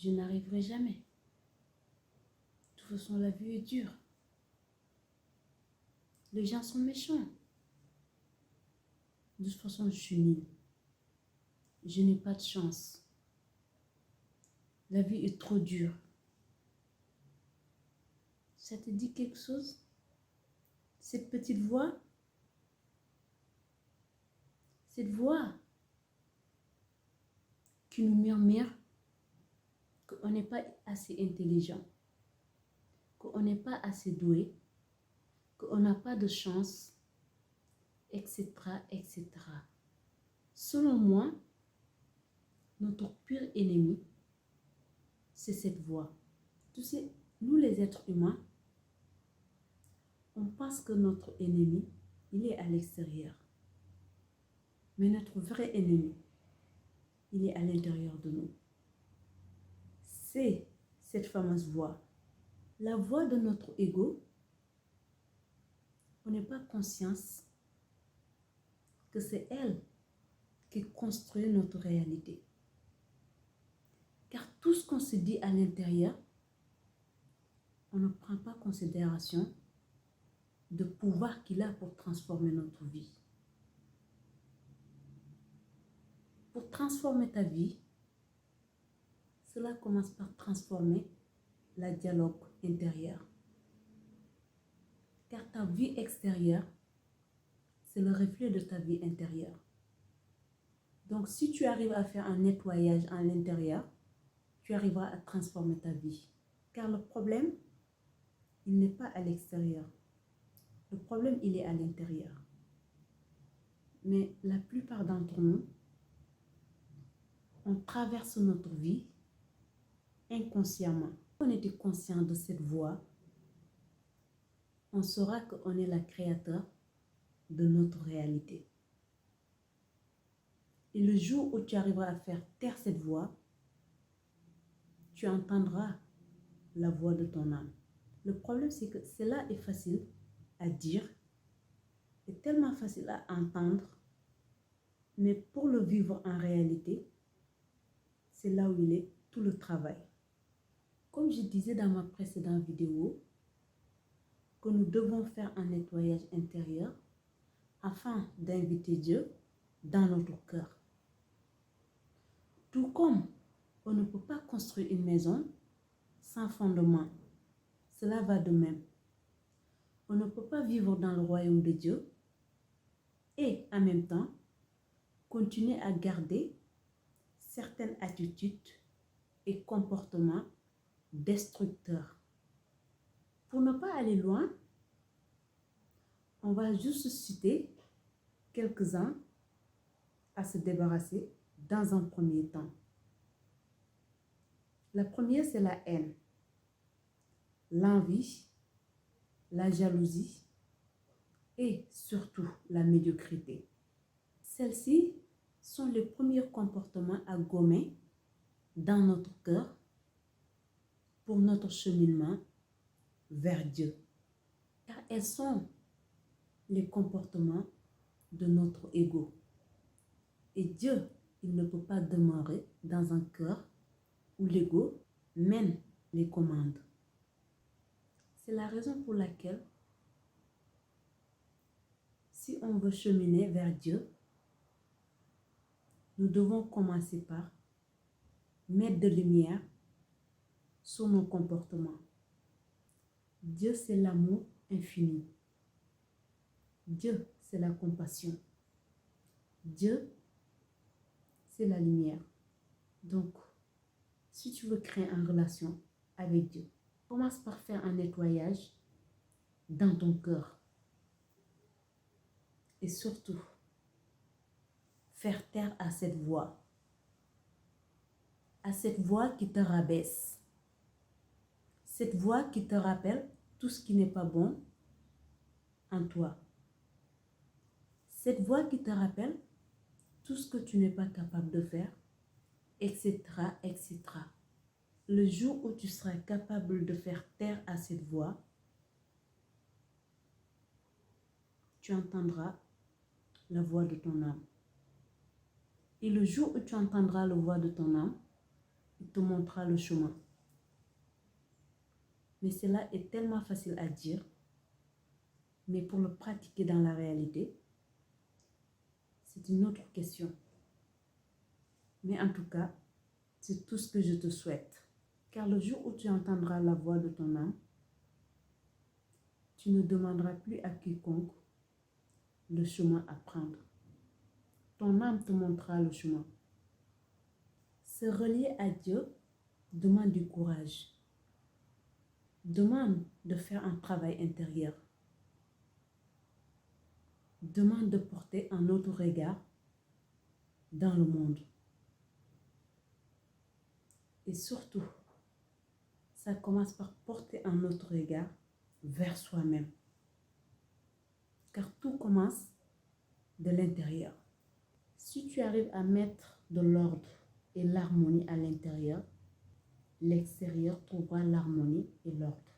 je n'arriverai jamais. De toute façon, la vie est dure. Les gens sont méchants. De toute façon, je suis nulle. Je n'ai pas de chance. La vie est trop dure. Ça te dit quelque chose? Cette petite voix? Cette voix qui nous murmure qu'on n'est pas assez intelligent, qu'on n'est pas assez doué, qu'on n'a pas de chance, etc., etc. Selon moi, notre pire ennemi, c'est cette voix. Tu sais, nous les êtres humains, on pense que notre ennemi, il est à l'extérieur. Mais notre vrai ennemi, il est à l'intérieur de nous. C'est cette fameuse voix. La voix de notre ego, on n'est pas conscience que c'est elle qui construit notre réalité. Car tout ce qu'on se dit à l'intérieur, on ne prend pas en considération le pouvoir qu'il a pour transformer notre vie. Pour transformer ta vie, cela commence par transformer le dialogue intérieur. Car ta vie extérieure, c'est le reflet de ta vie intérieure. Donc, si tu arrives à faire un nettoyage à l'intérieur, tu arriveras à transformer ta vie. Car le problème, il n'est pas à l'extérieur. Le problème, il est à l'intérieur. Mais la plupart d'entre nous, on traverse notre vie inconsciemment. Si on était conscient de cette voix, on saura qu'on est le créateur de notre réalité. Et le jour où tu arriveras à faire taire cette voix, tu entendras la voix de ton âme. Le problème, c'est que cela est facile à dire, est tellement facile à entendre, mais pour le vivre en réalité, c'est là où il est tout le travail. Comme je disais dans ma précédente vidéo, que nous devons faire un nettoyage intérieur afin d'inviter Dieu dans notre cœur. Tout comme on ne peut pas construire une maison sans fondement, cela va de même. On ne peut pas vivre dans le royaume de Dieu et en même temps continuer à garder certaines attitudes et comportements destructeurs. Pour ne pas aller loin, on va juste citer quelques-uns à se débarrasser dans un premier temps. La première, c'est la haine, l'envie, la jalousie et surtout la médiocrité. Celles-ci sont les premiers comportements à gommer dans notre cœur pour notre cheminement vers Dieu. Car elles sont les comportements de notre ego. Et Dieu, il ne peut pas demeurer dans un cœur où l'ego mène les commandes. C'est la raison pour laquelle, si on veut cheminer vers Dieu, nous devons commencer par mettre de lumière sur nos comportements. Dieu, c'est l'amour infini. Dieu, c'est la compassion. Dieu, c'est la lumière. Donc, si tu veux créer une relation avec Dieu, commence par faire un nettoyage dans ton cœur. Et surtout, faire taire à cette voix qui te rabaisse, cette voix qui te rappelle tout ce qui n'est pas bon en toi, cette voix qui te rappelle tout ce que tu n'es pas capable de faire, etc., etc. Le jour où tu seras capable de faire taire à cette voix, tu entendras la voix de ton âme. Et le jour où tu entendras la voix de ton âme, te montrera le chemin. Mais cela est tellement facile à dire, mais pour le pratiquer dans la réalité, c'est une autre question. Mais en tout cas, c'est tout ce que je te souhaite. Car le jour où tu entendras la voix de ton âme, tu ne demanderas plus à quiconque le chemin à prendre. Ton âme te montrera le chemin. Se relier à Dieu demande du courage, demande de faire un travail intérieur, demande de porter un autre regard dans le monde. Et surtout, ça commence par porter un autre regard vers soi-même. Car tout commence de l'intérieur. Si tu arrives à mettre de l'ordre et l'harmonie à l'intérieur, l'extérieur trouvera l'harmonie et l'ordre.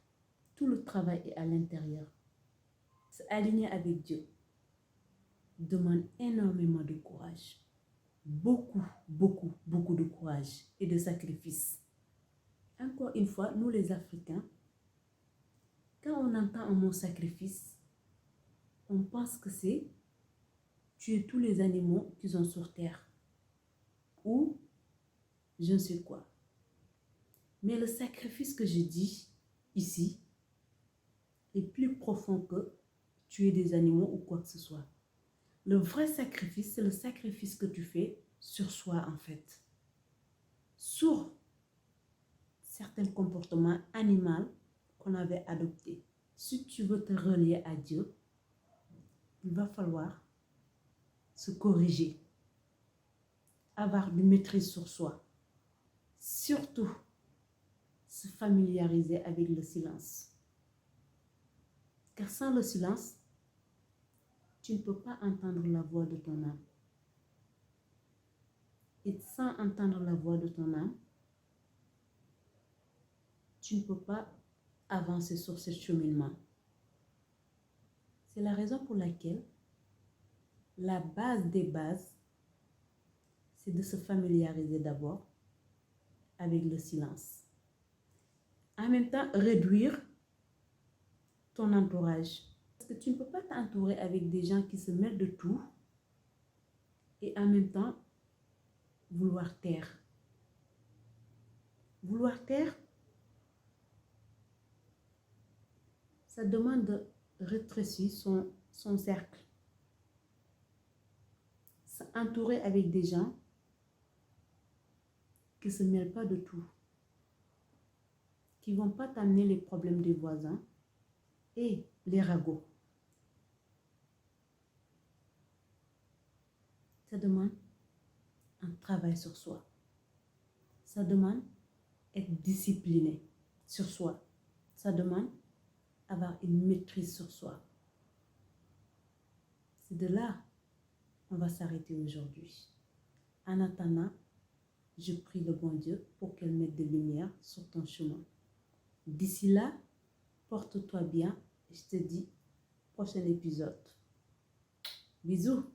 Tout le travail est à l'intérieur. S'aligner avec Dieu demande énormément de courage. Beaucoup de courage et de sacrifice. Encore une fois, nous les Africains, quand on entend un mot sacrifice, on pense que c'est tuer tous les animaux qui sont sur terre ou je ne sais quoi. Mais le sacrifice que je dis ici est plus profond que tuer des animaux ou quoi que ce soit. Le vrai sacrifice, c'est le sacrifice que tu fais sur soi en fait. Sur certains comportements animaux qu'on avait adoptés. Si tu veux te relier à Dieu, il va falloir se corriger, avoir une maîtrise sur soi. Surtout, se familiariser avec le silence. Car sans le silence, tu ne peux pas entendre la voix de ton âme. Et sans entendre la voix de ton âme, tu ne peux pas avancer sur ce cheminement. C'est la raison pour laquelle la base des bases, c'est de se familiariser d'abord avec le silence. En même temps, réduire ton entourage. Parce que tu ne peux pas t'entourer avec des gens qui se mêlent de tout et en même temps vouloir taire. Vouloir taire, ça demande de rétrécir son cercle. S'entourer avec des gens qui ne se mêlent pas de tout, qui ne vont pas t'amener les problèmes des voisins et les ragots. Ça demande un travail sur soi. Ça demande être discipliné sur soi. Ça demande avoir une maîtrise sur soi. C'est de là qu'on va s'arrêter aujourd'hui. En attendant, je prie le bon Dieu pour qu'elle mette de lumière sur ton chemin. D'ici là, porte-toi bien et je te dis, prochain épisode. Bisous.